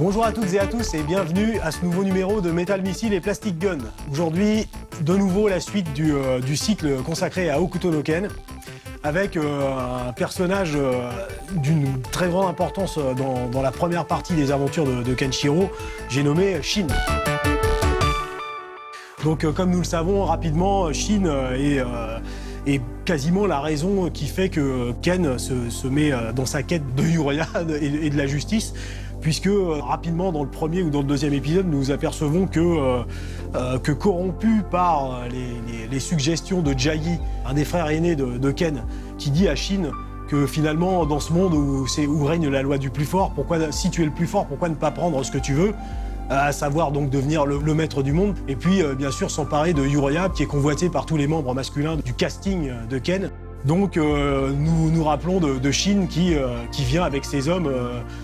Bonjour à toutes et à tous et bienvenue à ce nouveau numéro de Metal Missile et Plastic Gun. Aujourd'hui, de nouveau la suite du cycle consacré à Hokuto no Ken, avec un personnage d'une très grande importance dans la première partie des aventures de Kenshiro, j'ai nommé Shin. Donc comme nous le savons rapidement, Shin est quasiment la raison qui fait que Ken se met dans sa quête de Uriah et de la justice, puisque rapidement dans le premier ou dans le deuxième épisode, nous apercevons que corrompu par les suggestions de Jagi, un des frères aînés de Ken, qui dit à Shin que finalement dans ce monde où règne la loi du plus fort, si tu es le plus fort, pourquoi ne pas prendre ce que tu veux, à savoir donc devenir le maître du monde, et puis bien sûr s'emparer de Uriah, qui est convoité par tous les membres masculins du casting de Ken. Donc nous rappelons de Shin qui vient avec ses hommes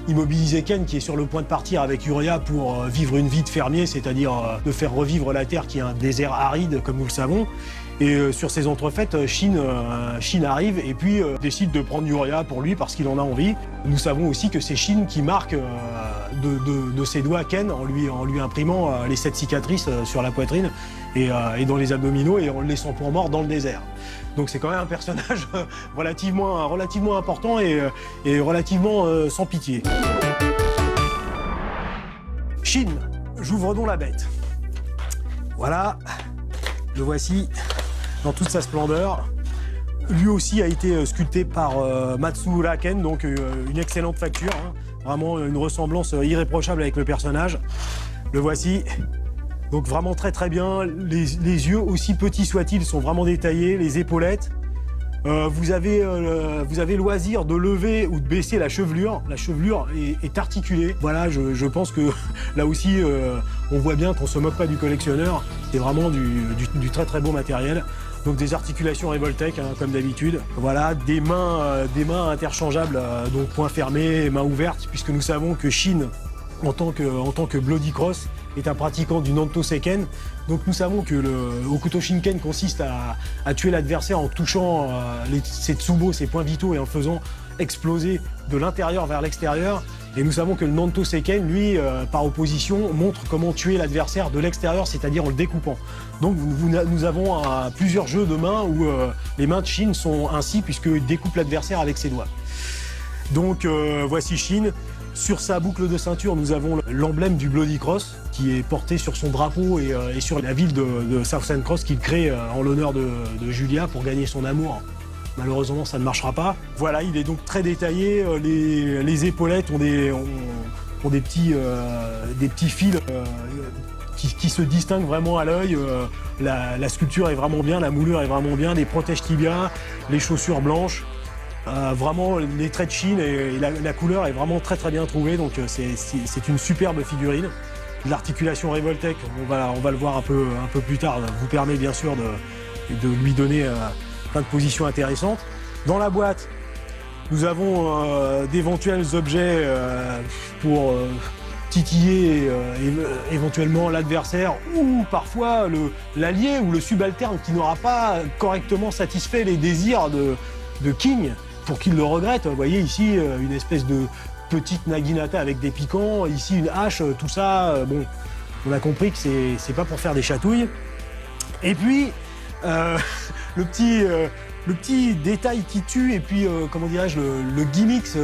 immobiliser Ken, qui est sur le point de partir avec Uriah pour vivre une vie de fermier, c'est-à-dire de faire revivre la terre qui est un désert aride comme nous le savons. Et sur ces entrefaites, Shin arrive et puis décide de prendre Uriah pour lui parce qu'il en a envie. Nous savons aussi que c'est Shin qui marque de ses doigts Ken en lui imprimant les 7 cicatrices sur la poitrine et dans les abdominaux, et en le laissant pour mort dans le désert. Donc c'est quand même un personnage relativement important et relativement sans pitié. Shin, j'ouvre donc la bête. Voilà, le voici dans toute sa splendeur. Lui aussi a été sculpté par Matsuura Ken, donc une excellente facture, hein. Vraiment une ressemblance irréprochable avec le personnage. Le voici. Donc vraiment très très bien, les yeux, aussi petits soient-ils, sont vraiment détaillés, les épaulettes. Vous avez loisir de lever ou de baisser la chevelure. La chevelure est articulée. Voilà, je pense que là aussi, on voit bien qu'on se moque pas du collectionneur. C'est vraiment du très très beau matériel. Donc des articulations Revoltech, hein, comme d'habitude. Voilà, des mains interchangeables, donc poings fermés et mains ouvertes, puisque nous savons que Shin, en tant que Bloody Cross, est un pratiquant du Nanto Seiken. Donc nous savons que le Hokuto Shinken consiste à tuer l'adversaire en touchant ses tsubo, ses points vitaux, et en le faisant exploser de l'intérieur vers l'extérieur. Et nous savons que le Nanto Seiken, lui, par opposition, montre comment tuer l'adversaire de l'extérieur, c'est-à-dire en le découpant. Donc nous avons plusieurs jeux de mains où les mains de Shin sont ainsi, puisqu'il découpe l'adversaire avec ses doigts. Donc voici Shin. Sur sa boucle de ceinture, nous avons l'emblème du Bloody Cross qui est porté sur son drapeau et sur la ville de Southern Cross qu'il crée en l'honneur de Julia pour gagner son amour. Malheureusement, ça ne marchera pas. Voilà, il est donc très détaillé. Les épaulettes ont des petits fils qui se distinguent vraiment à l'œil. La sculpture est vraiment bien, la moulure est vraiment bien, les protèges tibias, les chaussures blanches. Vraiment, les traits de Shin et la couleur est vraiment très très bien trouvée, donc c'est une superbe figurine. L'articulation Revoltech, on va le voir un peu plus tard, vous permet bien sûr de lui donner plein de positions intéressantes. Dans la boîte, nous avons d'éventuels objets pour titiller éventuellement l'adversaire, ou parfois l'allié ou le subalterne qui n'aura pas correctement satisfait les désirs de King, pour qu'il le regrette. Vous voyez ici une espèce de petite naginata avec des piquants, ici une hache, tout ça, bon, on a compris que c'est pas pour faire des chatouilles. Et puis le petit détail qui tue, et puis comment dirais-je, le gimmicks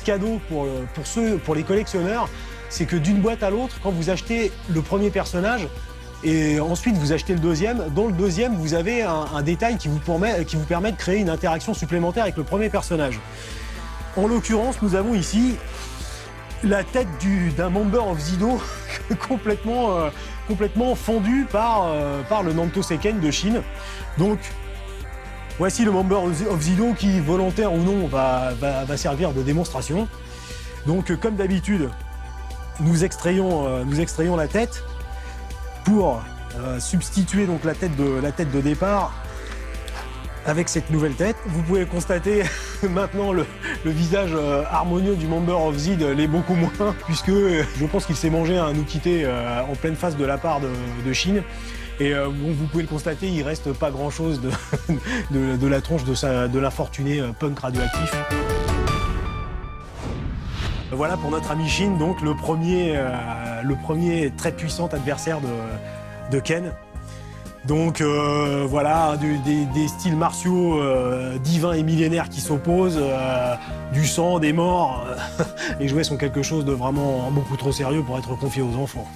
cadeau pour les collectionneurs, c'est que d'une boîte à l'autre, quand vous achetez le premier personnage et ensuite vous achetez le deuxième, dans le deuxième vous avez un détail qui vous permet de créer une interaction supplémentaire avec le premier personnage. En l'occurrence, nous avons ici la tête d'un Member of Zido complètement fendu par le Nanto Seiken de Shin. Donc voici le Member of Zido qui, volontaire ou non, va servir de démonstration. Donc comme d'habitude, nous extrayons la tête pour substituer donc la tête de départ avec cette nouvelle tête. Vous pouvez constater maintenant le visage harmonieux du Member of Zid l'est beaucoup moins, puisque je pense qu'il s'est mangé un Ukité en pleine face de la part de Shin. Et bon, vous pouvez le constater, il reste pas grand chose de la tronche de l'infortuné punk radioactif. Voilà pour notre ami Shin, donc le premier très puissant adversaire de Ken. Donc voilà, des styles martiaux divins et millénaires qui s'opposent, du sang, des morts. Les jouets sont quelque chose de vraiment beaucoup trop sérieux pour être confié aux enfants.